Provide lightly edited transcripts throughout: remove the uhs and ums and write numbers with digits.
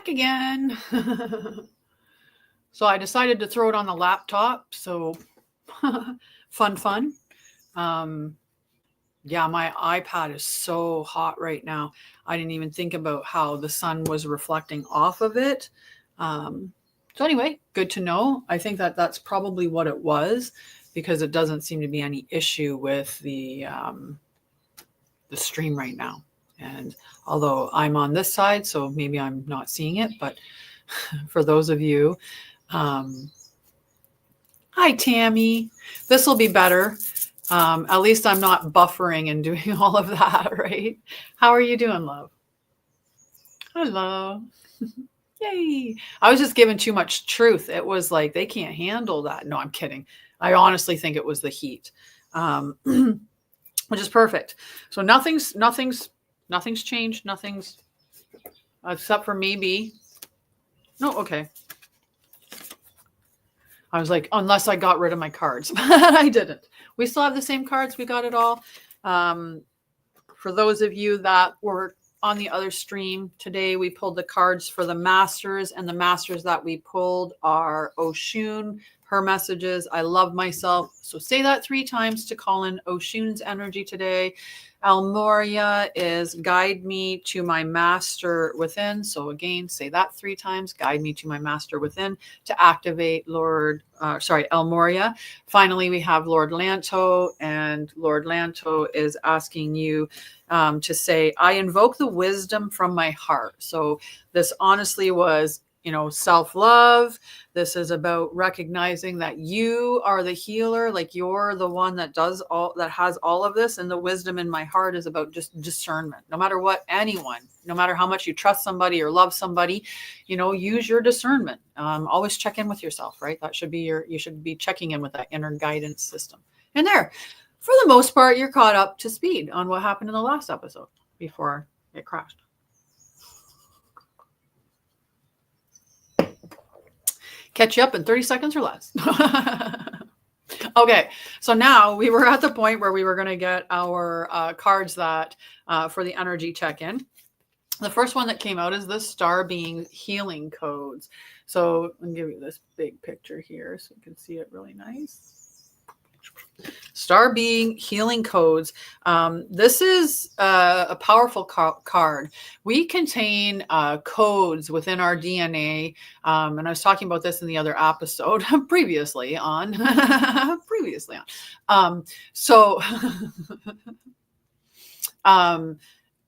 back again. So I decided to throw it on the laptop. So fun. Yeah, my iPad is so hot right now. I didn't even think about how the sun was reflecting off of it. So anyway, good to know. I think that that's probably what it was, because it doesn't seem to be any issue with the stream right now. And although I'm on this side, so maybe I'm not seeing it, but for those of you, hi Tammy, this will be better. At least I'm not buffering and doing all of that, right? How are you doing, love? Hello. Yay. I was just giving too much truth. It was like, they can't handle that. No, I'm kidding. I honestly think it was the heat, which is perfect. So nothing's changed. Nothing's, except for maybe, no, okay. I was like, unless I got rid of my cards. I didn't. We still have the same cards. We got it all. For those of you that were on the other stream today, we pulled the cards for the masters, and the masters that we pulled are Oshun, her messages. I love myself. So say that 3 times to call in Oshun's energy today. Almoria is guide me to my master within. So again, say that 3 times, guide me to my master within, to activate Almoria. Finally, we have Lord Lanto, and Lord Lanto is asking you to say, I invoke the wisdom from my heart. So this honestly was, self-love. This is about recognizing that you are the healer, like you're the one that has all of this. And the wisdom in my heart is about just discernment. No matter what, anyone, no matter how much you trust somebody or love somebody, use your discernment. Always check in with yourself, right? That should be you should be checking in with that inner guidance system. And there, for the most part, you're caught up to speed on what happened in the last episode before it crashed. Catch you up in 30 seconds or less. Okay, so now we were at the point where we were going to get our cards that for the energy check-in. The first one that came out is the Star Being Healing Codes. So I'm going to give you this big picture here so you can see it really nice. Star Being Healing Codes. This is a powerful card. We contain codes within our DNA. And I was talking about this in the other episode previously on.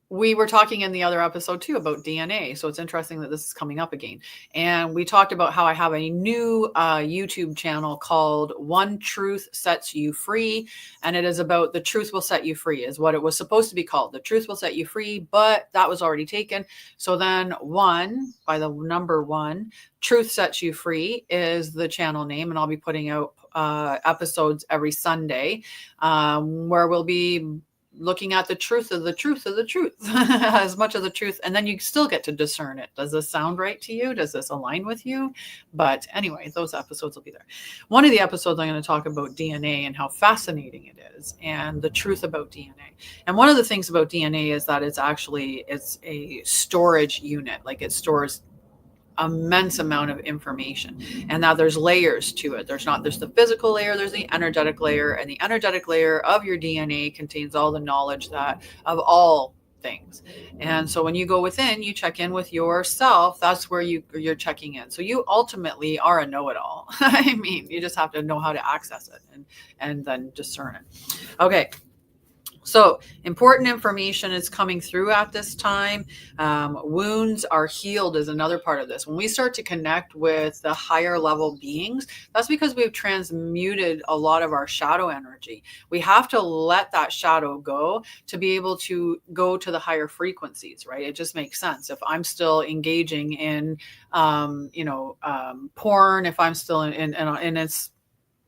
We were talking in the other episode too about DNA. So it's interesting that this is coming up again. And we talked about how I have a new YouTube channel called One Truth Sets You Free. And it is about the truth will set you free is what it was supposed to be called. The truth will set you free, but that was already taken. So then one, by the number 1, Truth Sets You Free is the channel name. And I'll be putting out episodes every Sunday where we'll be looking at the truth of the truth of the truth, as much of the truth. And then you still get to discern it. Does this sound right to you? Does this align with you? But anyway, those episodes will be there. One of the episodes I'm going to talk about DNA and how fascinating it is and the truth about DNA. And one of the things about DNA is that it's a storage unit. Like it stores immense amount of information, and now there's layers to it. There's the physical layer, there's the energetic layer, and the energetic layer of your DNA contains all the knowledge of all things. And so when you go within, you check in with yourself. That's where you're checking in. So you ultimately are a know-it-all. I mean, you just have to know how to access it and then discern it. Okay. So important information is coming through at this time. Wounds are healed is another part of this. When we start to connect with the higher level beings, that's because we've transmuted a lot of our shadow energy. We have to let that shadow go to be able to go to the higher frequencies, right? It just makes sense. If I'm still engaging in, porn, if I'm still and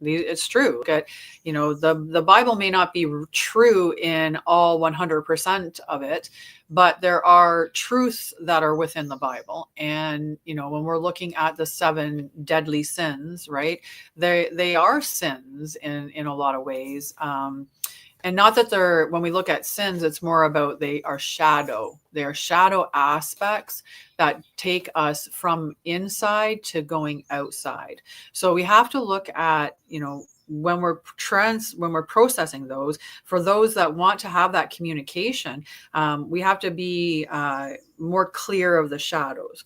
it's true. The Bible may not be true in all 100% of it, but there are truths that are within the Bible. And, when we're looking at the 7 deadly sins, right, they are sins in a lot of ways. And not that they're, when we look at sins, it's more about they are shadow. They are shadow aspects that take us from inside to going outside. So we have to look at, when we're processing those, for those that want to have that communication, we have to be more clear of the shadows.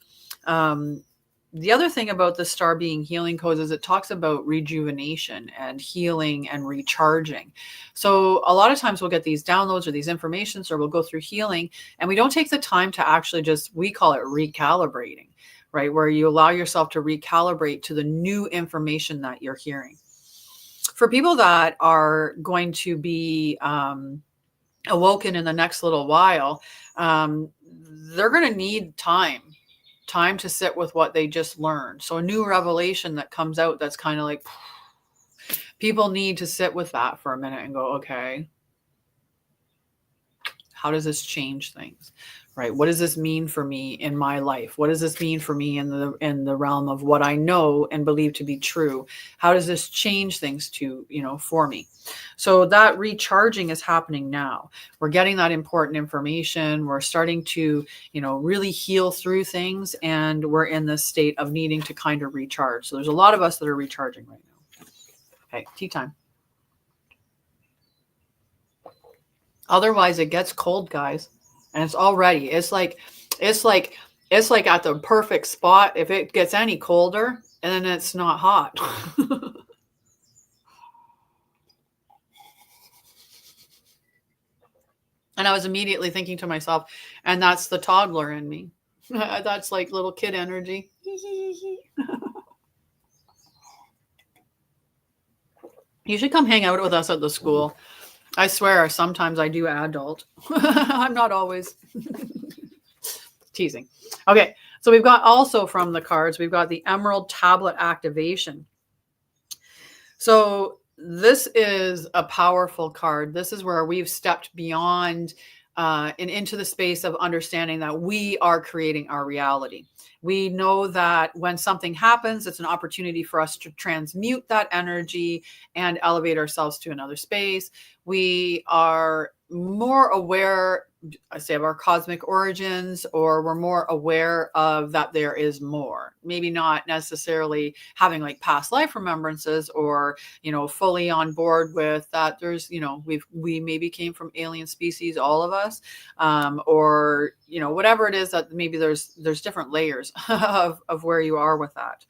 The other thing about the star being healing codes is it talks about rejuvenation and healing and recharging. So a lot of times we'll get these downloads or these informations, or we'll go through healing, and we don't take the time to actually we call it recalibrating, right? Where you allow yourself to recalibrate to the new information that you're hearing. For people that are going to be awoken in the next little while, they're going to need time to sit with what they just learned. So a new revelation that comes out, that's kind of like, people need to sit with that for a minute and go, okay, how does this change things? Right? What does this mean for me in my life? What does this mean for me in the realm of what I know and believe to be true? How does this change things for me? So that recharging is happening now. We're getting that important information. We're starting to, really heal through things, and we're in this state of needing to kind of recharge. So there's a lot of us that are recharging right now. Okay, tea time. Otherwise it gets cold, guys. And it's already, it's like at the perfect spot. If it gets any colder, and then it's not hot. And I was immediately thinking to myself, and that's the toddler in me. That's like little kid energy. You should come hang out with us at the school. I swear, sometimes I do adult. I'm not always. Teasing. Okay, so we've got also from the cards, we've got the Emerald Tablet Activation. So this is a powerful card. This is where we've stepped beyond and into the space of understanding that we are creating our reality. We know that when something happens, it's an opportunity for us to transmute that energy and elevate ourselves to another space. We are more aware, I say, of our cosmic origins, or we're more aware of that there is more. Maybe not necessarily having like past life remembrances, or fully on board with that. There's we maybe came from alien species, all of us, or whatever it is, that maybe there's different layers of where you are with that.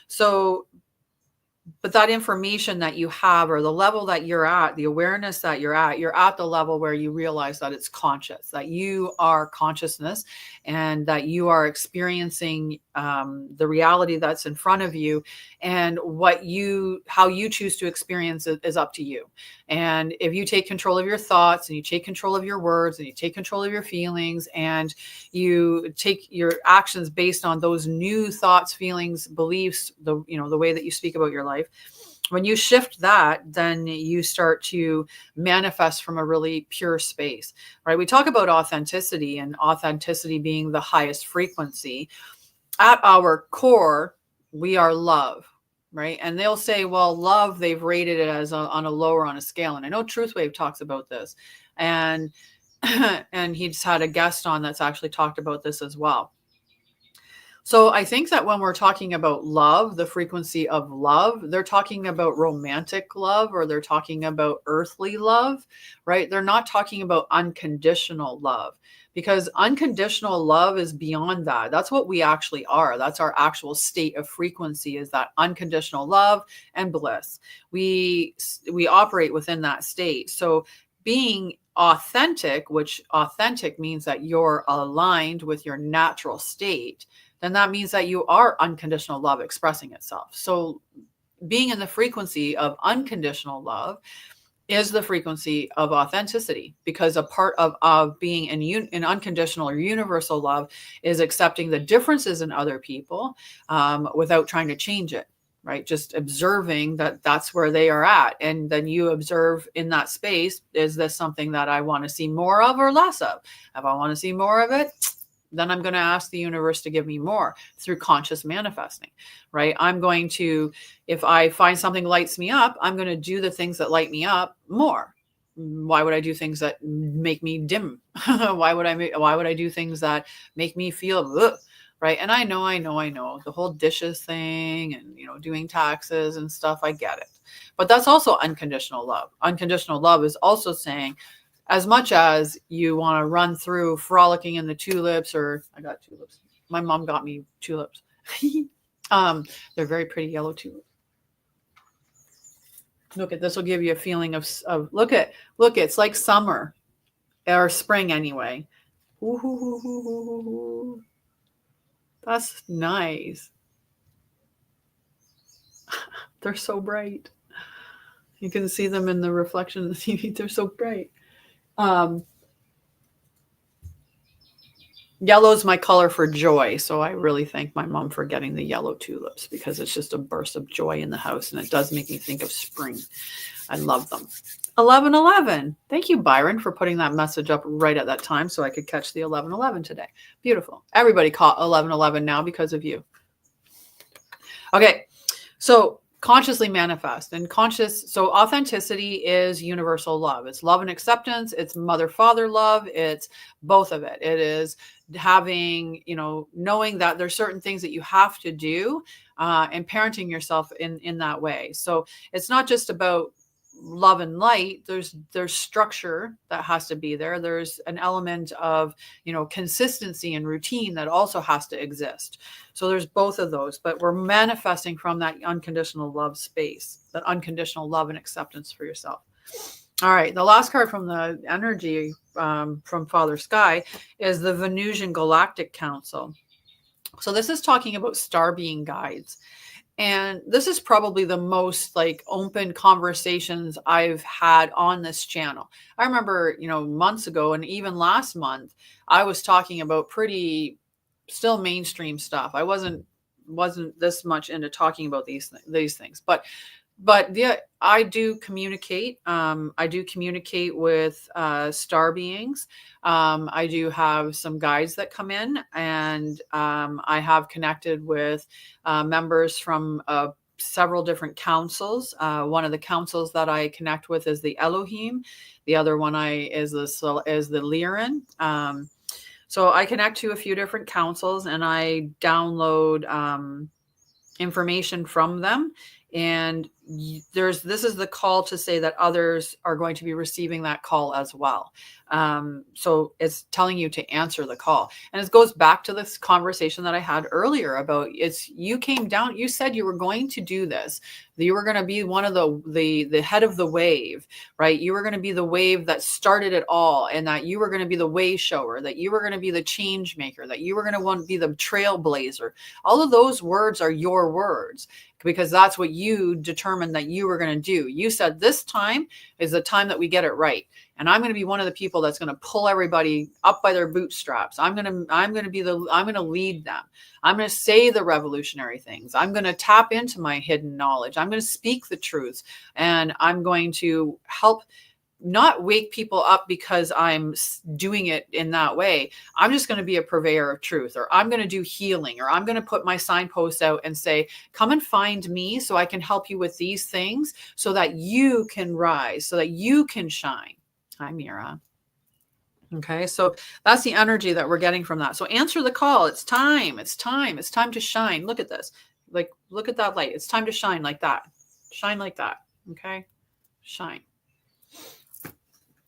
So, but that information that you have, or the level that you're at, the awareness that you're at the level where you realize that it's conscious, that you are consciousness, and that you are experiencing the reality that's in front of you, and how you choose to experience it is up to you. And if you take control of your thoughts, and you take control of your words, and you take control of your feelings, and you take your actions based on those new thoughts, feelings, beliefs, the way that you speak about your life, when you shift that, then you start to manifest from a really pure space, right? We talk about authenticity, and authenticity being the highest frequency. At our core, we are love, right? And they'll say, well, love, they've rated it as on a lower on a scale. And I know Truthwave talks about this, and and he's had a guest on that's actually talked about this as well. So I think that when we're talking about love, the frequency of love, they're talking about romantic love, or they're talking about earthly love, right? They're not talking about unconditional love, because unconditional love is beyond that. That's what we actually are. That's our actual state of frequency, is that unconditional love and bliss. We operate within that state. So being authentic, which authentic means that you're aligned with your natural state, then that means that you are unconditional love expressing itself. So being in the frequency of unconditional love is the frequency of authenticity, because a part of being in unconditional or universal love is accepting the differences in other people without trying to change it, right? Just observing that that's where they are at. And then you observe in that space, is this something that I want to see more of or less of? If I want to see more of it, then I'm going to ask the universe to give me more through conscious manifesting, right? I'm going to, if I find something lights me up, I'm going to do the things that light me up more, why would I do things that make me dim? Why would I do things that make me feel ugh, right? And I know the whole dishes thing and, doing taxes and stuff. I get it. But that's also unconditional love. Unconditional love is also saying, as much as you want to run through frolicking in the tulips, or I got tulips. My mom got me tulips. They're very pretty yellow tulips. Look at this will give you a feeling of look, it's like summer or spring anyway. Ooh, that's nice. They're so bright. You can see them in the reflection of the TV. They're so bright. Yellow is my color for joy. So I really thank my mom for getting the yellow tulips, because it's just a burst of joy in the house. And it does make me think of spring. I love them. 11:11. Thank you, Byron, for putting that message up right at that time so I could catch the 11:11 today. Beautiful. Everybody caught 11:11 now because of you. Okay. So consciously manifest and so authenticity is universal love. It's love and acceptance. It's mother-father love. It's both of it. It is having, knowing that there's certain things that you have to do, and parenting yourself in that way. So it's not just about love and light. There's structure that has to be there. There's an element of, consistency and routine that also has to exist. So there's both of those, but we're manifesting from that unconditional love space, that unconditional love and acceptance for yourself. All right. The last card from the energy, from Father Sky, is the Venusian Galactic Council. So this is talking about star being guides. And this is probably the most open conversations I've had on this channel. I remember, months ago and even last month, I was talking about pretty still mainstream stuff. I wasn't this much into talking about these things, but yeah, I do communicate. I do communicate with star beings. I do have some guides that come in, and I have connected with members from several different councils. One of the councils that I connect with is the Elohim. The other one is the Lyran. So I connect to a few different councils, and I download information from them. And this is the call to say that others are going to be receiving that call as well. So it's telling you to answer the call. And it goes back to this conversation that I had earlier about you came down, you said you were going to do this. You were going to be one of the head of the wave, right? You were going to be the wave that started it all, and that you were going to be the way shower, that you were going to be the change maker, that you were going to want to be the trailblazer. All of those words are your words, because that's what you determined that you were going to do. You said this time is the time that we get it right. And I'm going to be one of the people that's going to pull everybody up by their bootstraps. I'm going to lead them. I'm going to say the revolutionary things. I'm going to tap into my hidden knowledge. I'm going to speak the truth, and I'm going to help not wake people up because I'm doing it in that way. I'm just going to be a purveyor of truth, or I'm going to do healing, or I'm going to put my signposts out and say, come and find me so I can help you with these things so that you can rise, so that you can shine. Hi, Mira. Okay, so that's the energy that we're getting from that. So answer the call. It's time. It's time. It's time to shine. Look at this. Look at that light. It's time to shine like that. Shine like that. Okay, shine.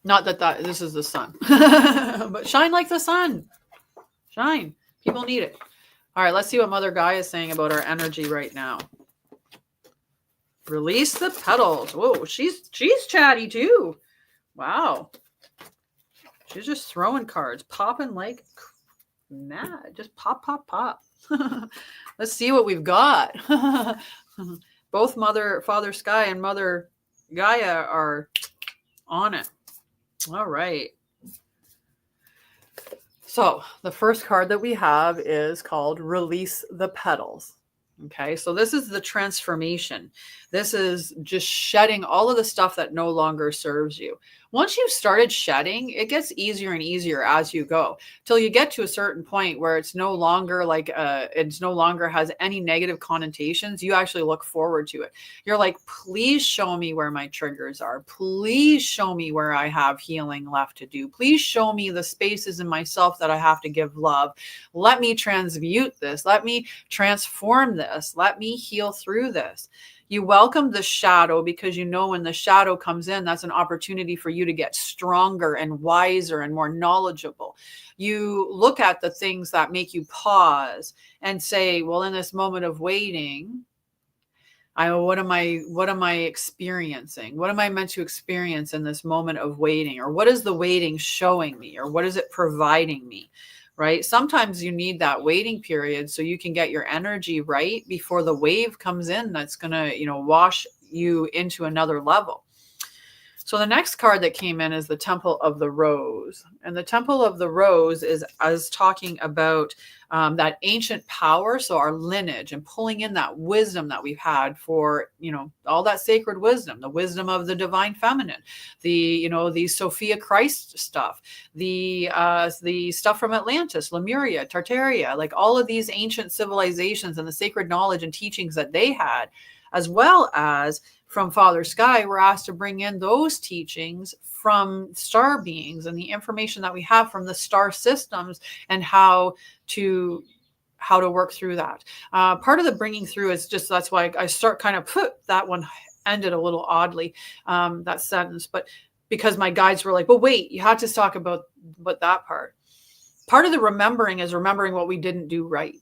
Not that this is the sun, but shine like the sun. Shine. People need it. All right, let's see what Mother Gaia is saying about our energy right now. Release the petals. Whoa, she's chatty too. Wow. She's just throwing cards, popping like mad. Just pop, pop, pop. Let's see what we've got. Both Father Sky and Mother Gaia are on it. All right. So the first card that we have is called Release the Petals. Okay, so this is the transformation. This is just shedding all of the stuff that no longer serves you. Once you've started shedding, it gets easier and easier as you go till you get to a certain point where it's no longer like it's no longer has any negative connotations. You actually look forward to it. You're like, please show me where my triggers are. Please show me where I have healing left to do. Please show me the spaces in myself that I have to give love. Let me transmute this. Let me transform this. Let me heal through this. You welcome the shadow because you know when the shadow comes in, that's an opportunity for you to get stronger and wiser and more knowledgeable. You look at the things that make you pause and say, well, in this moment of waiting, what am I experiencing? What am I meant to experience in this moment of waiting? Or what is the waiting showing me? Or what is it providing me? Right? Sometimes you need that waiting period so you can get your energy right before the wave comes in that's going to, wash you into another level. So the next card that came in is the Temple of the Rose. And the Temple of the Rose is talking about that ancient power. So our lineage and pulling in that wisdom that we've had for, all that sacred wisdom, the wisdom of the divine feminine, the Sophia Christ stuff, the stuff from Atlantis, Lemuria, Tartaria, like all of these ancient civilizations and the sacred knowledge and teachings that they had, as well as from Father Sky, we're asked to bring in those teachings from star beings and the information that we have from the star systems and how to work through that. Part of the bringing through is just, that's why I start kind of put that one ended a little oddly, that sentence, but because my guides were like, well, wait, you had to talk about that part. Part of the remembering is remembering what we didn't do right.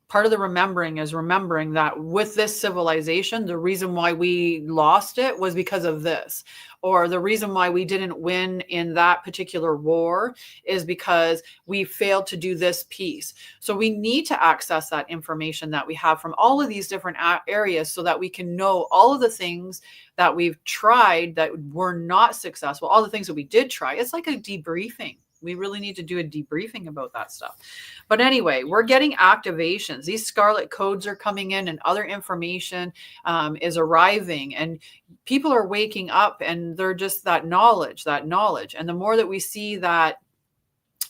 Part of the remembering is remembering that with this civilization, the reason why we lost it was because of this, or the reason why we didn't win in that particular war is because we failed to do this piece. So we need to access that information that we have from all of these different areas so that we can know all of the things that we've tried that were not successful, all the things that we did try. It's like a debriefing. We really need to do a debriefing about that stuff. But anyway, we're getting activations. These scarlet codes are coming in and other information is arriving, and people are waking up, and they're just that knowledge. And the more that we see that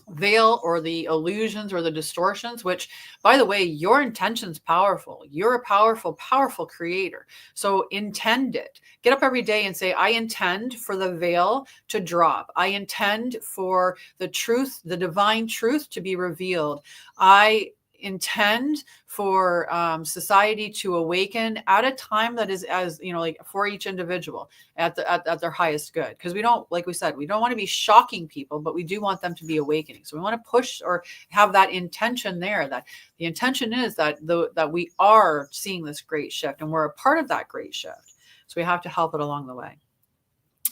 veil or the illusions or the distortions, which, by the way, your intention's powerful. You're a powerful, powerful creator. So intend it. Get up every day and say, I intend for the veil to drop. I intend for the truth, the divine truth to be revealed. I intend for society to awaken at a time that is, as like for each individual at their highest good, because we don't, like we said, we don't want to be shocking people, but we do want them to be awakening. So we want to push or have that intention there, that the intention is that that we are seeing this great shift and we're a part of that great shift. So we have to help it along the way.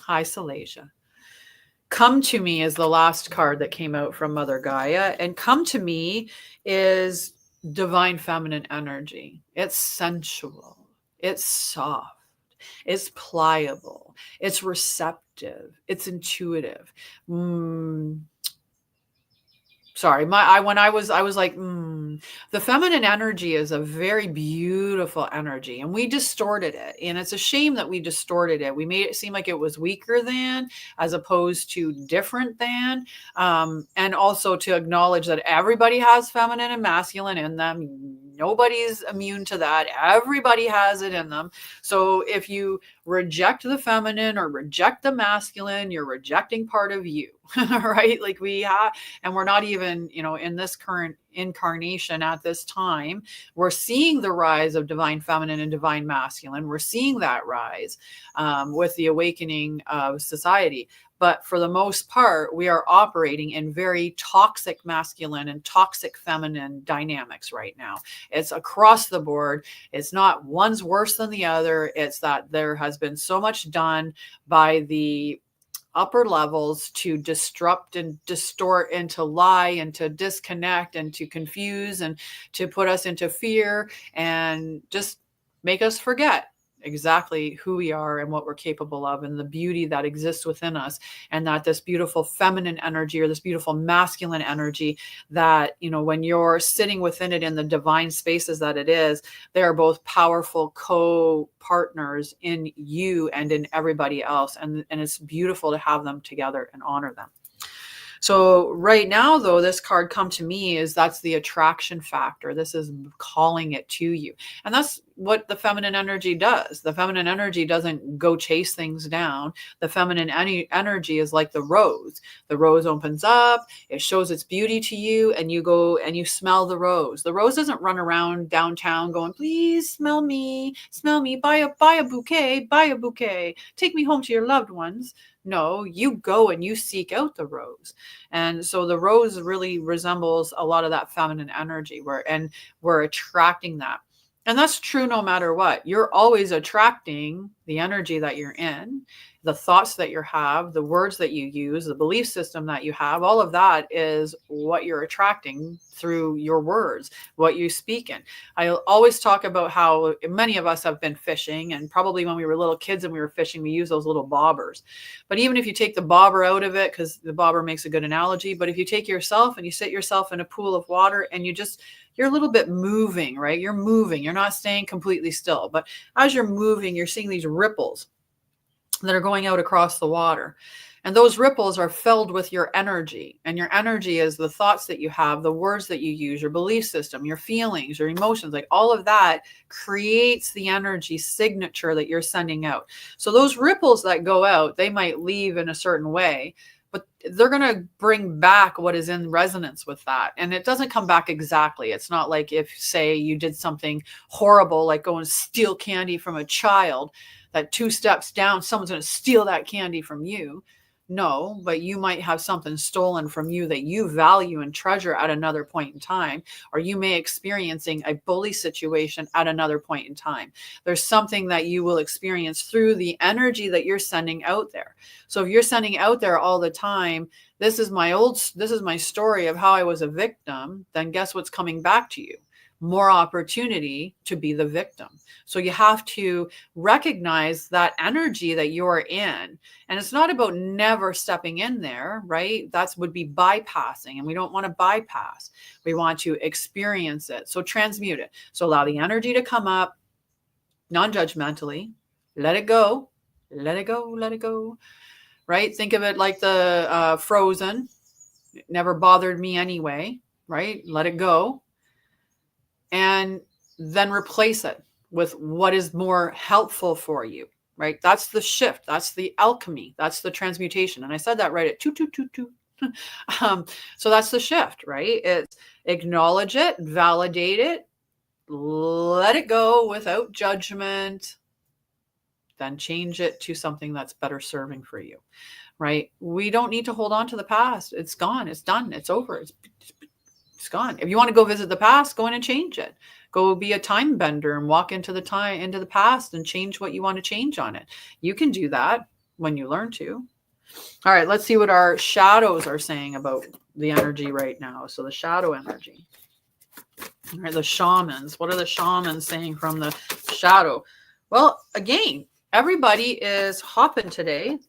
Hi, Salasia. Come to me is the last card that came out from Mother Gaia, and come to me is divine feminine energy. It's sensual, it's soft, it's pliable, it's receptive, it's intuitive. Sorry, when I was like, the feminine energy is a very beautiful energy, and we distorted it. And it's a shame that we distorted it. We made it seem like it was weaker than, as opposed to different than, and also to acknowledge that everybody has feminine and masculine in them. Nobody's immune to that. Everybody has it in them. So if you reject the feminine or reject the masculine, you're rejecting part of you, right? Like we have, and we're not even, in this current incarnation at this time, we're seeing the rise of divine feminine and divine masculine. We're seeing that rise with the awakening of society. But for the most part, we are operating in very toxic masculine and toxic feminine dynamics right now. It's across the board. It's not one's worse than the other. It's that there has been so much done by the upper levels to disrupt and distort and to lie and to disconnect and to confuse and to put us into fear and just make us forget. exactly who we are and what we're capable of and the beauty that exists within us, and that this beautiful feminine energy or this beautiful masculine energy that, when you're sitting within it in the divine spaces that it is, they are both powerful co-partners in you and in everybody else. And it's beautiful to have them together and honor them. So right now, though, this card come to me is that's the attraction factor. This is calling it to you. And that's what the feminine energy does. The feminine energy doesn't go chase things down. The feminine energy is like the rose. The rose opens up, it shows its beauty to you, and you go and you smell the rose. The rose doesn't run around downtown going, please smell me, buy a bouquet, take me home to your loved ones. No, you go and you seek out the rose. And so the rose really resembles a lot of that feminine energy and we're attracting that. And that's true no matter what. You're always attracting the energy that you're in, the thoughts that you have, the words that you use, the belief system that you have. All of that is what you're attracting through your words, what you speak in. I always talk about how many of us have been fishing, and probably when we were little kids and we were fishing, we used those little bobbers. But even if you take the bobber out of it, because the bobber makes a good analogy, but if you take yourself and you sit yourself in a pool of water and you're a little bit moving, right? You're moving. You're not staying completely still. But as you're moving, you're seeing these ripples that are going out across the water. And those ripples are filled with your energy. And your energy is the thoughts that you have, the words that you use, your belief system, your feelings, your emotions, like all of that creates the energy signature that you're sending out. So those ripples that go out, they might leave in a certain way, but they're going to bring back what is in resonance with that. And it doesn't come back exactly. It's not like if, say, you did something horrible, like go and steal candy from a child, that 2 steps down, someone's going to steal that candy from you. No, but you might have something stolen from you that you value and treasure at another point in time, or you may experiencing a bully situation at another point in time. There's something that you will experience through the energy that you're sending out there. So if you're sending out there all the time, this is my story of how I was a victim, then guess what's coming back to you? More opportunity to be the victim. So you have to recognize that energy that you're in. And it's not about never stepping in there, right? That would be bypassing, and we don't want to bypass. We want to experience it. So transmute it. So allow the energy to come up non-judgmentally. Let it go. Let it go. Let it go. Right? Think of it like the Frozen. It never bothered me anyway, right? Let it go. And then replace it with what is more helpful for you, right? That's the shift. That's the alchemy. That's the transmutation. And I said that right at 2. So that's the shift, right? It's acknowledge it, validate it, let it go without judgment, then change it to something that's better serving for you, right? We don't need to hold on to the past. It's gone. It's done. It's over. It's gone. If you want to go visit the past, go in and change it. Go be a time bender and walk into the past and change what you want to change on it. You can do that when you learn to. All right, let's see what our shadows are saying about the energy right now. So the shadow energy. All right, the shamans. What are the shamans saying from the shadow? Well, again, everybody is hopping today.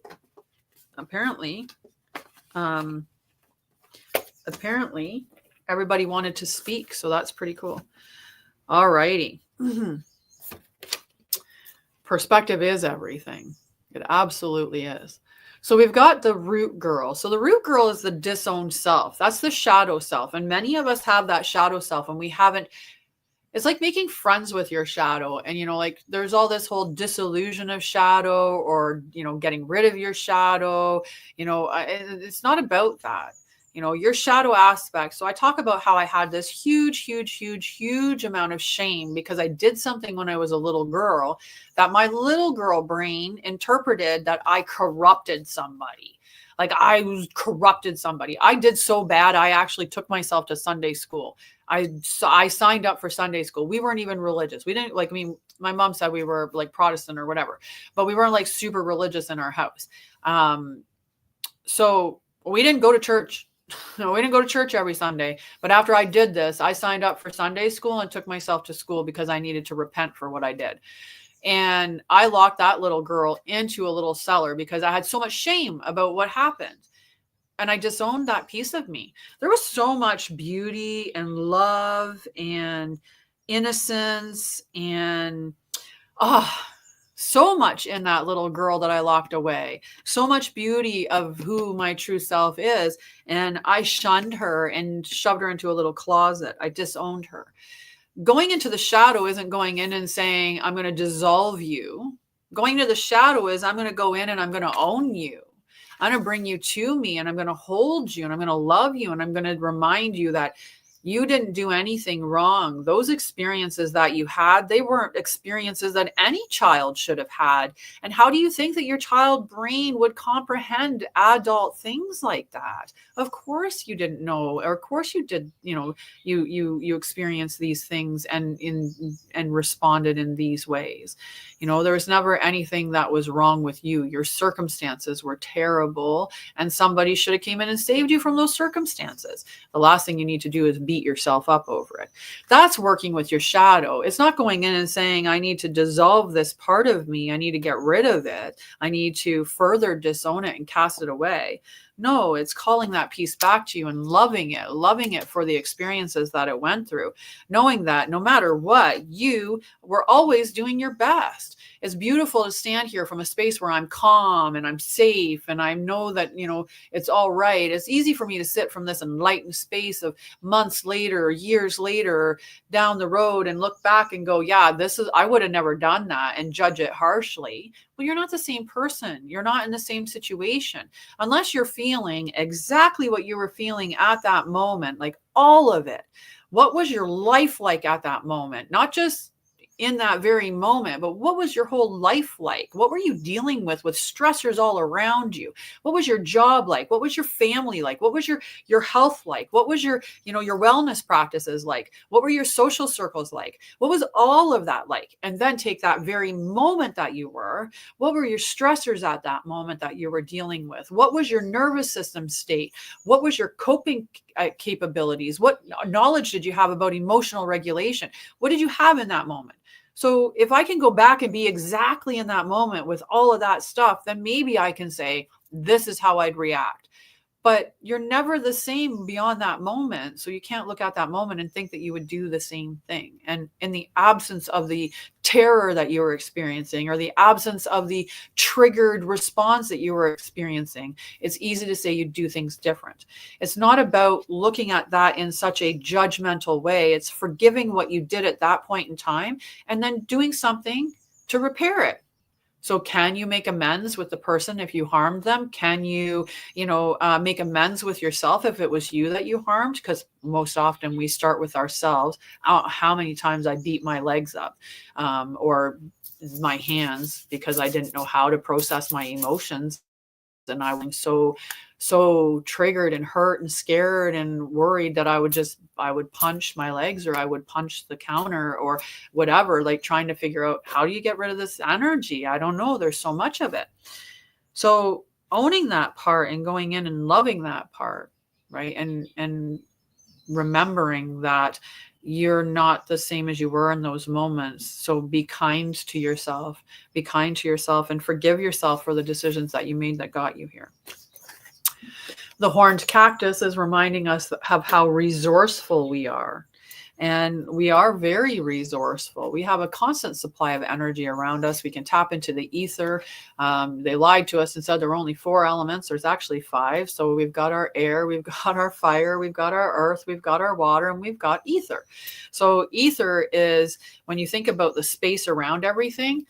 Apparently, everybody wanted to speak, so that's pretty cool. All righty. Perspective is everything. It absolutely is. So we've got the root girl. So the root girl is the disowned self. That's the shadow self. And many of us have that shadow self, and we haven't. It's like making friends with your shadow. And, like there's all this whole disillusion of shadow, or, getting rid of your shadow. It's not about that. Your shadow aspect. So I talk about how I had this huge amount of shame because I did something when I was a little girl that my little girl brain interpreted that I corrupted somebody. Like I corrupted somebody. I did so bad. I actually took myself to Sunday school. I signed up for Sunday school. We weren't even religious. We didn't my mom said we were like Protestant or whatever, but we weren't like super religious in our house. So we didn't go to church. No, we didn't go to church every Sunday. But after I did this, I signed up for Sunday school and took myself to school because I needed to repent for what I did. And I locked that little girl into a little cellar because I had so much shame about what happened. And I disowned that piece of me. There was so much beauty and love and innocence and so much in that little girl that I locked away. So much beauty of who my true self is. And I shunned her and shoved her into a little closet. I disowned her. Going into the shadow isn't going in and saying, I'm going to dissolve you. Going to the shadow is I'm going to go in and I'm going to own you. I'm going to bring you to me and I'm going to hold you and I'm going to love you and I'm going to remind you that you didn't do anything wrong. Those experiences that you had, they weren't experiences that any child should have had. And how do you think that your child brain would comprehend adult things like that? Of course you didn't know, or of course you did, you experienced these things and responded in these ways. There was never anything that was wrong with you. Your circumstances were terrible and somebody should have came in and saved you from those circumstances. The last thing you need to do is beat yourself up over it. That's working with your shadow. It's not going in and saying, I need to dissolve this part of me. I need to get rid of it. I need to further disown it and cast it away. No, it's calling that piece back to you and loving it for the experiences that it went through, knowing that no matter what, you were always doing your best. It's beautiful to stand here from a space where I'm calm and I'm safe and I know that, it's all right. It's easy for me to sit from this enlightened space of months later, years later, down the road and look back and go, yeah, I would have never done that and judge it harshly. Well, you're not the same person. You're not in the same situation. Unless you're feeling exactly what you were feeling at that moment, like all of it. What was your life like at that moment? Not just in that very moment, but what was your whole life like? What were you dealing with stressors all around you? What was your job like? What was your family like? What was your health like? What was your wellness practices like? What were your social circles like? What was all of that like? And then take that very moment that you were, what were your stressors at that moment that you were dealing with? What was your nervous system state? What was your coping capabilities? What knowledge did you have about emotional regulation? What did you have in that moment? So if I can go back and be exactly in that moment with all of that stuff, then maybe I can say, this is how I'd react. But you're never the same beyond that moment. So you can't look at that moment and think that you would do the same thing. And in the absence of the terror that you were experiencing or the absence of the triggered response that you were experiencing, it's easy to say you'd do things different. It's not about looking at that in such a judgmental way. It's forgiving what you did at that point in time and then doing something to repair it. So can you make amends with the person if you harmed them? Can you, make amends with yourself if it was you that you harmed? Because most often we start with ourselves. How many times I beat my legs up or my hands because I didn't know how to process my emotions. And I was so triggered and hurt and scared and worried that I would punch my legs or I would punch the counter or whatever, like trying to figure out, how do you get rid of this energy? I don't know. There's so much of it. So owning that part and going in and loving that part, right? And remembering that you're not the same as you were in those moments. So be kind to yourself. Be kind to yourself and forgive yourself for the decisions that you made that got you here. The horned cactus is reminding us of how resourceful we are. And we are very resourceful. We have a constant supply of energy around us. We can tap into the ether. They lied to us and said there were only 4 elements. There's actually 5. So we've got our air, we've got our fire, we've got our earth, we've got our water, and we've got ether. So ether is, when you think about the space around everything,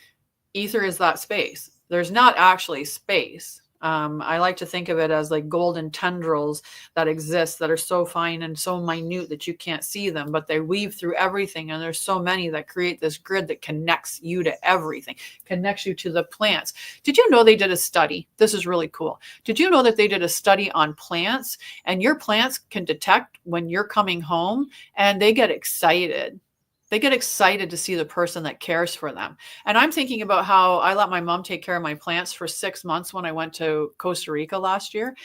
ether is that space. There's not actually space. I like to think of it as like golden tendrils that exist that are so fine and so minute that you can't see them, but they weave through everything. And there's so many that create this grid that connects you to everything, connects you to the plants. Did you know they did a study? This is really cool. Did you know that they did a study on plants, and your plants can detect when you're coming home and they get excited? They get excited to see the person that cares for them. And I'm thinking about how I let my mom take care of my plants for 6 months when I went to Costa Rica last year.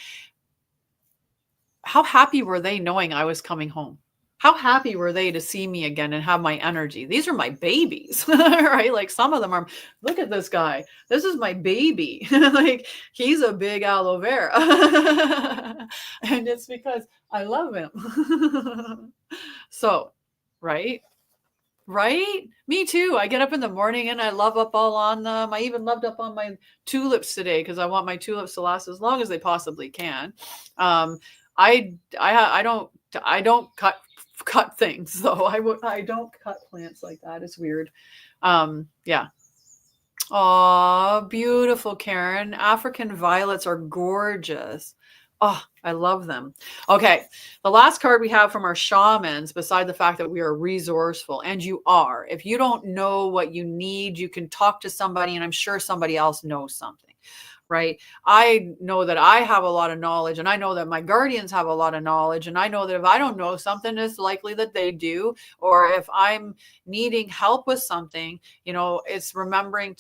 How happy were they knowing I was coming home? How happy were they to see me again and have my energy? These are my babies, right? Like some of them are, look at this guy. This is my baby. Like he's a big aloe vera. And it's because I love him. So, right? Right? Me too. I get up in the morning and I love up all on them. I even loved up on my tulips today because I want my tulips to last as long as they possibly can. I don't cut things though. I don't cut plants like that. It's weird. Yeah. Aw, beautiful, Karen. African violets are gorgeous. Oh, I love them. Okay, the last card we have from our shamans, beside the fact that we are resourceful, and you are. If you don't know what you need, you can talk to somebody, and I'm sure somebody else knows something, right? I know that I have a lot of knowledge, and I know that my guardians have a lot of knowledge, and I know that if I don't know something, it's likely that they do. Or if I'm needing help with something, it's remembering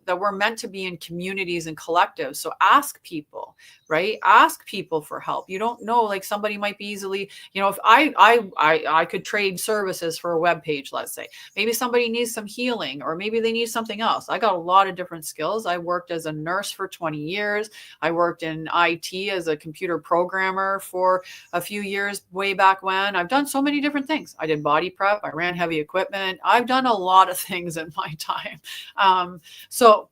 that we're meant to be in communities and collectives. So ask people, right? Ask people for help. You don't know, like somebody might be easily, if I could trade services for a web page, let's say, maybe somebody needs some healing, or maybe they need something else. I got a lot of different skills. I worked as a nurse for 20 years. I worked in IT as a computer programmer for a few years way back when. I've done so many different things. I did body prep. I ran heavy equipment. I've done a lot of things in my time. So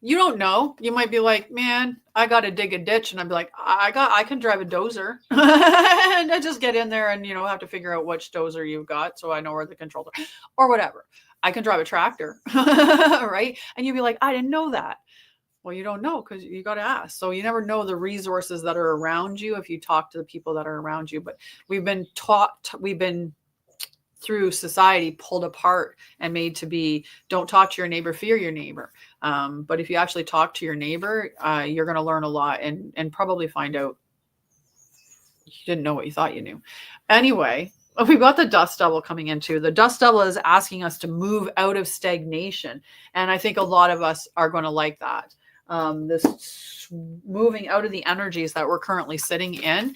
you don't know. You might be like, man, I got to dig a ditch. And I'd be like, I can drive a dozer. And I just get in there and, have to figure out which dozer you've got. So I know where the controls are or whatever. I can drive a tractor. Right. And you'd be like, I didn't know that. Well, you don't know because you got to ask. So you never know the resources that are around you if you talk to the people that are around you. But we've been through society pulled apart and made to be, don't talk to your neighbor, fear your neighbor. But if you actually talk to your neighbor, you're going to learn a lot and probably find out you didn't know what you thought you knew. Anyway, we've got the dust devil coming into. The dust devil is asking us to move out of stagnation. And I think a lot of us are going to like that. This moving out of the energies that we're currently sitting in.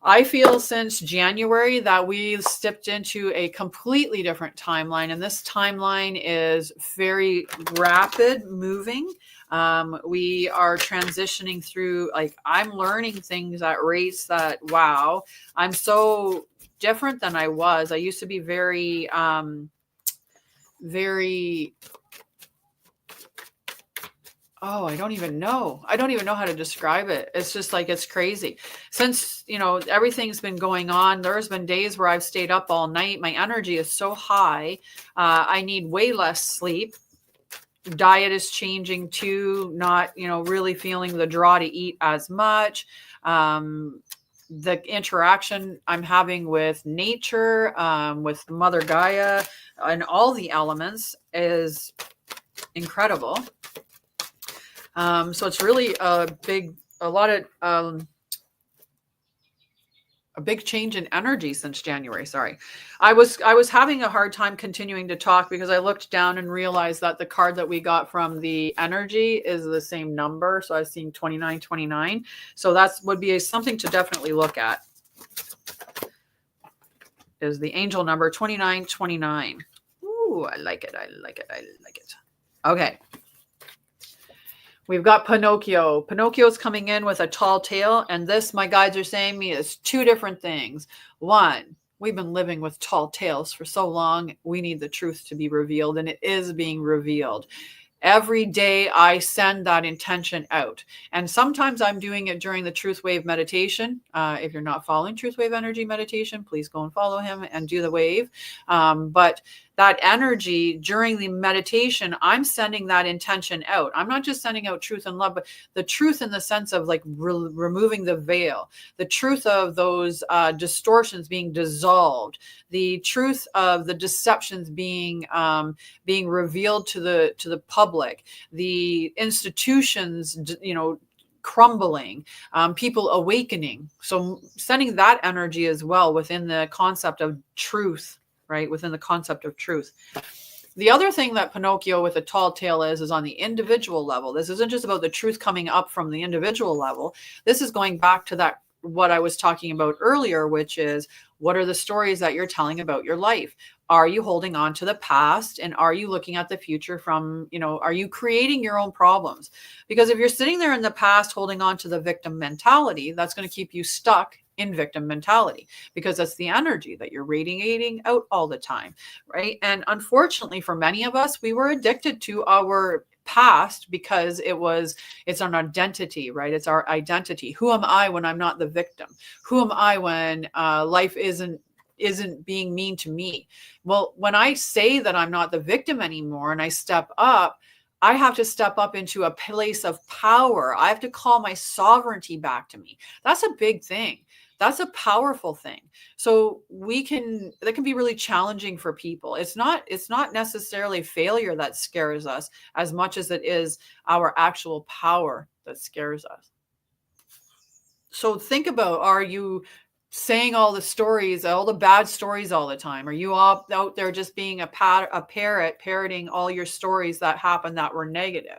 I feel since January that we've stepped into a completely different timeline, and this timeline is very rapid moving. We are transitioning through, I'm learning things at rates that, wow, I'm so different than I was. I used to be very, I don't even know how to describe it. It's just like, it's crazy. Since, everything's been going on, there's been days where I've stayed up all night. My energy is so high. I need way less sleep. Diet is changing too, not, really feeling the draw to eat as much. The interaction I'm having with nature, with Mother Gaia and all the elements is incredible. So it's really a big change in energy since January. Sorry. I was having a hard time continuing to talk because I looked down and realized that the card that we got from the energy is the same number. So I was seeing 2929. So that would be something to definitely look at, is the angel number 2929. Ooh, I like it. Okay. We've got Pinocchio. Pinocchio's coming in with a tall tail. And this, my guides are saying to me, is two different things. One, we've been living with tall tales for so long. We need the truth to be revealed. And it is being revealed. Every day I send that intention out. And sometimes I'm doing it during the Truth Wave meditation. If you're not following Truth Wave Energy Meditation, please go and follow him and do the wave. But that energy during the meditation, I'm sending that intention out. I'm not just sending out truth and love, but the truth in the sense of removing the veil, the truth of those distortions being dissolved, the truth of the deceptions being revealed to the public, the institutions, crumbling, people awakening. So sending that energy as well within the concept of truth. Right, within the concept of truth. The other thing that Pinocchio with a tall tail is on the individual level. This isn't just about the truth coming up from the individual level. This is going back to that what I was talking about earlier, which is, what are the stories that you're telling about your life? Are you holding on to the past, and are you looking at the future from, are you creating your own problems? Because if you're sitting there in the past holding on to the victim mentality, that's going to keep you stuck in victim mentality, because that's the energy that you're radiating out all the time, right? And unfortunately for many of us, we were addicted to our past because it's an identity, right? It's our identity. Who am I when I'm not the victim? Who am I when life isn't being mean to me? Well, when I say that I'm not the victim anymore and I step up, I have to step up into a place of power. I have to call my sovereignty back to me. That's a big thing. That's a powerful thing. So that can be really challenging for people. It's not necessarily failure that scares us as much as it is our actual power that scares us. So think about, are you saying all the stories, all the bad stories all the time? Are you all out there just being a parrot, parroting all your stories that happened that were negative,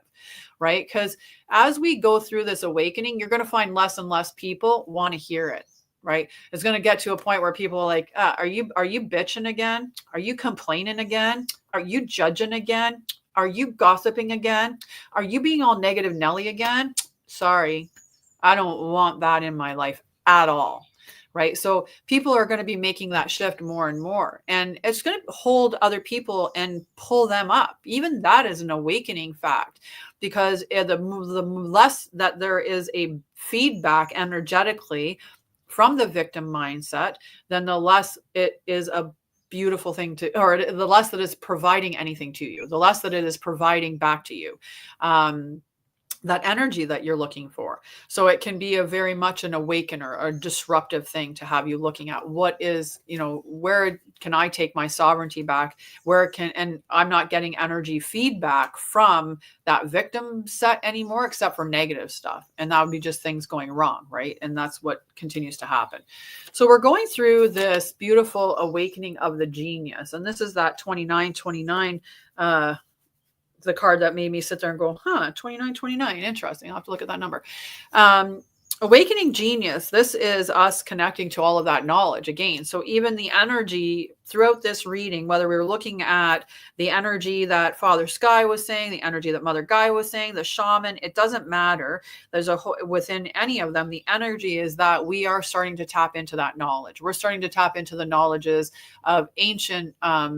right? Because as we go through this awakening, you're going to find less and less people want to hear it, right? It's going to get to a point where people are like, are you bitching again? Are you complaining again? Are you judging again? Are you gossiping again? Are you being all negative Nelly again? Sorry, I don't want that in my life at all. Right. So people are going to be making that shift more and more, and it's going to hold other people and pull them up. Even that is an awakening fact, because the less that there is a feedback energetically from the victim mindset, then the less it is a beautiful thing or the less that it's providing anything to you, the less that it is providing back to you. That energy that you're looking for. So it can be a very much an awakener or disruptive thing to have you looking at what is, where can I take my sovereignty back? And I'm not getting energy feedback from that victim set anymore, except for negative stuff. And that would be just things going wrong, right? And that's what continues to happen. So we're going through this beautiful awakening of the genius. And this is that 2929, the card that made me sit there and go, 2929, interesting. I'll have to look at that number. Awakening genius, this is us connecting to all of that knowledge again. So even the energy throughout this reading, whether we were looking at the energy that Father Sky was saying, the energy that Mother Gaia was saying, the shaman, it doesn't matter. There's within any of them, the energy is that we are starting to tap into that knowledge. We're starting to tap into the knowledges of ancient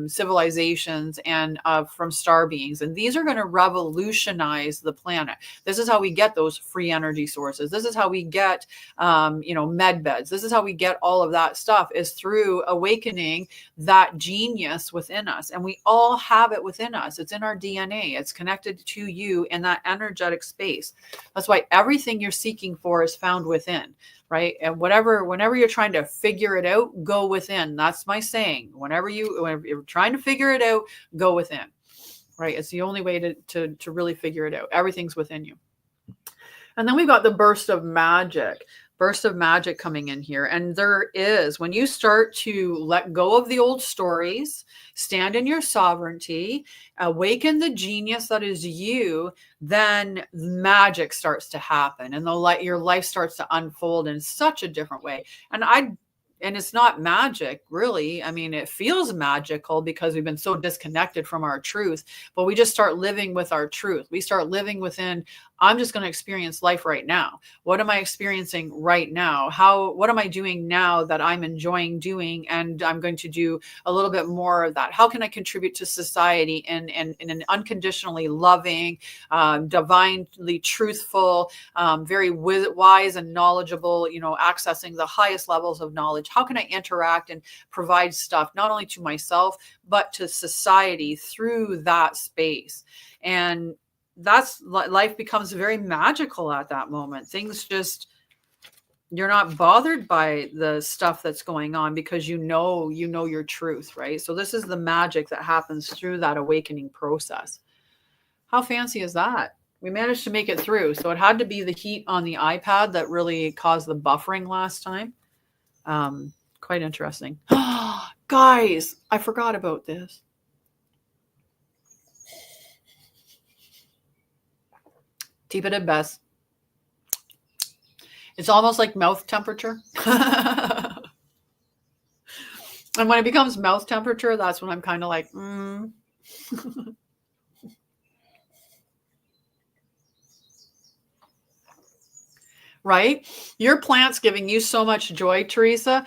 civilizations and from star beings. And these are going to revolutionize the planet. This is how we get those free energy sources. This is how we get, med beds. This is how we get all of that stuff, is through awakening that genius within us. And we all have it within us. It's in our DNA. It's connected to you in that energetic space. That's why everything you're seeking for is found within, right? And whenever you're trying to figure it out, go within. That's my saying. Whenever you're trying to figure it out, go within, right? It's the only way to really figure it out. Everything's within you. And then we've got the burst of magic coming in here. And there is, when you start to let go of the old stories, stand in your sovereignty, awaken the genius that is you, then magic starts to happen, and your life starts to unfold in such a different way. And it's not magic, really. I mean, it feels magical because we've been so disconnected from our truth, but we just start living with our truth. We start living within, I'm just going to experience life right now. What am I experiencing right now? What am I doing now that I'm enjoying doing? And I'm going to do a little bit more of that. How can I contribute to society in an unconditionally loving, divinely truthful, very wise and knowledgeable, accessing the highest levels of knowledge? How can I interact and provide stuff, not only to myself, but to society through that space? And life becomes very magical at that moment. Things just, you're not bothered by the stuff that's going on because you know your truth, right? So this is the magic that happens through that awakening process. How fancy is that? We managed to make it through. So it had to be the heat on the iPad that really caused the buffering last time. Quite interesting. Guys, I forgot about this. Deep at best. It's almost like mouth temperature. And when it becomes mouth temperature, that's when I'm kind of like, right? Your plant's giving you so much joy, Teresa.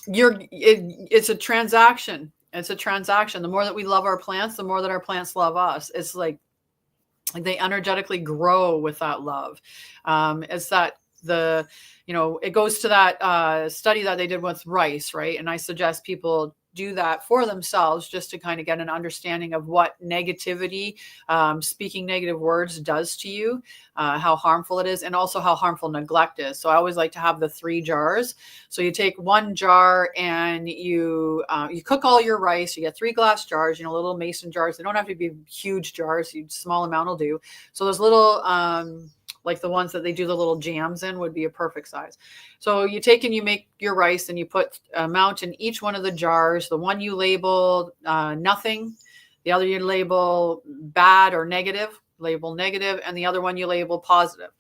It's a transaction. It's a transaction. The more that we love our plants, the more that our plants love us. It's like they energetically grow with that love. It's that it goes to that study that they did with rice, right? And I suggest people do that for themselves just to kind of get an understanding of what negativity, speaking negative words does to you, how harmful it is, and also how harmful neglect is. So I always like to have the 3 jars. So you take 1 jar and you cook all your rice. You get 3 glass jars, little mason jars. They don't have to be huge jars. A small amount will do. So those little like the ones that they do the little jams in would be a perfect size. So you take and you make your rice and you put a amount in each one of the jars. The one you label nothing, the other you label bad or negative, label negative, and the other one you label positive.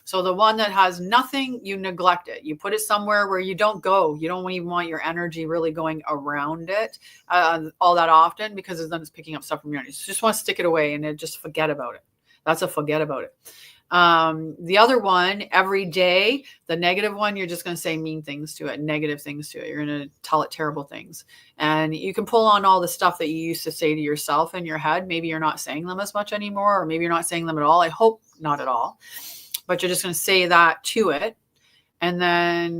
So the one that has nothing, you neglect it. You put it somewhere where you don't go. You don't even want your energy really going around it all that often, because then it's picking up stuff from your energy. So just want to stick it away and just forget about it. That's a forget about it. The other one, every day, the negative one, you're just going to say mean things to it, negative things to it. You're going to tell it terrible things. And you can pull on all the stuff that you used to say to yourself in your head. Maybe you're not saying them as much anymore, or maybe you're not saying them at all. I hope not at all. But you're just going to say that to it. And then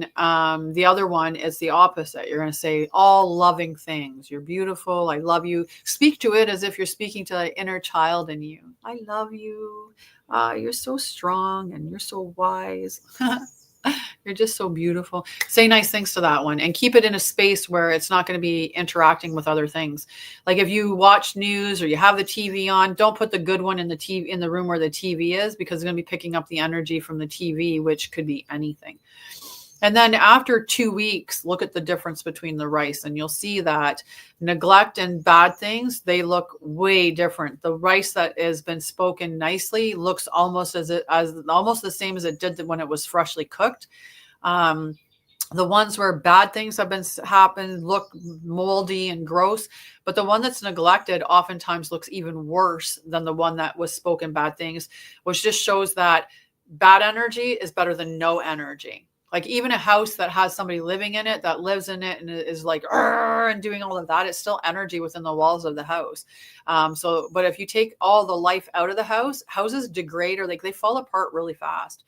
the other one is the opposite. You're going to say all loving things. You're beautiful. I love you. Speak to it as if you're speaking to the inner child in you. I love you. You're so strong and you're so wise. You're just so beautiful. Say nice things to that one and keep it in a space where it's not going to be interacting with other things. Like if you watch news or you have the TV on, don't put the good one in the TV in the room where the TV is, because it's going to be picking up the energy from the TV, which could be anything. And then after 2 weeks, look at the difference between the rice, and you'll see that neglect and bad things, they look way different. The rice that has been spoken nicely looks almost as almost the same as it did when it was freshly cooked. The ones where bad things have happened look moldy and gross, but the one that's neglected oftentimes looks even worse than the one that was spoken bad things, which just shows that bad energy is better than no energy. Like even a house that has somebody living in it, that lives in it and is like and doing all of that, it's still energy within the walls of the house. But if you take all the life out of the house, houses degrade, or like they fall apart really fast.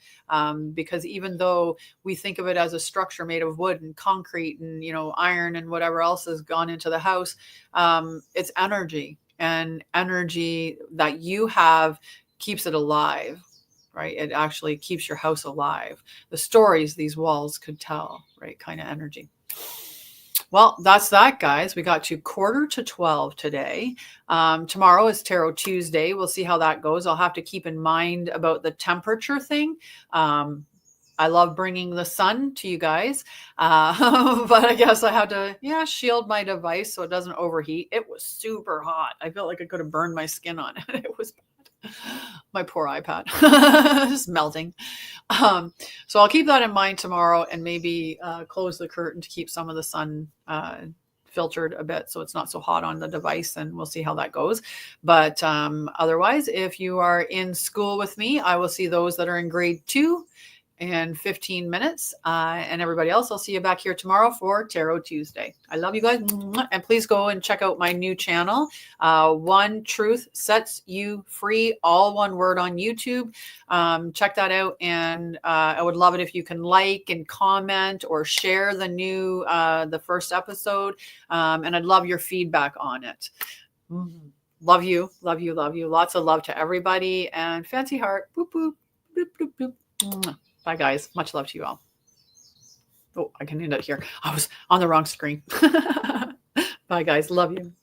Because even though we think of it as a structure made of wood and concrete and iron and whatever else has gone into the house, it's energy, and energy that you have keeps it alive. Right? It actually keeps your house alive. The stories these walls could tell, right? Kind of energy. Well, that's that, guys. We got to 11:45 today. Tomorrow is Tarot Tuesday. We'll see how that goes. I'll have to keep in mind about the temperature thing. I love bringing the sun to you guys, but I guess I have to, shield my device so it doesn't overheat. It was super hot. I felt like I could have burned my skin on it. It was bad. My poor iPad just melting. So I'll keep that in mind tomorrow, and maybe close the curtain to keep some of the sun filtered a bit so it's not so hot on the device, and we'll see how that goes. But otherwise, if you are in school with me, I will see those that are in grade 2 in 15 minutes. And everybody else, I'll see you back here tomorrow for Tarot Tuesday. I love you guys. And please go and check out my new channel, One Truth Sets You Free, all one word, on YouTube. Check that out. And I would love it if you can like and comment or share the first episode. And I'd love your feedback on it. Love you, love you, love you. Lots of love to everybody, and fancy heart. Boop, boop, boop, boop, boop. Bye, guys. Much love to you all. Oh, I can end it here. I was on the wrong screen. Bye, guys. Love you.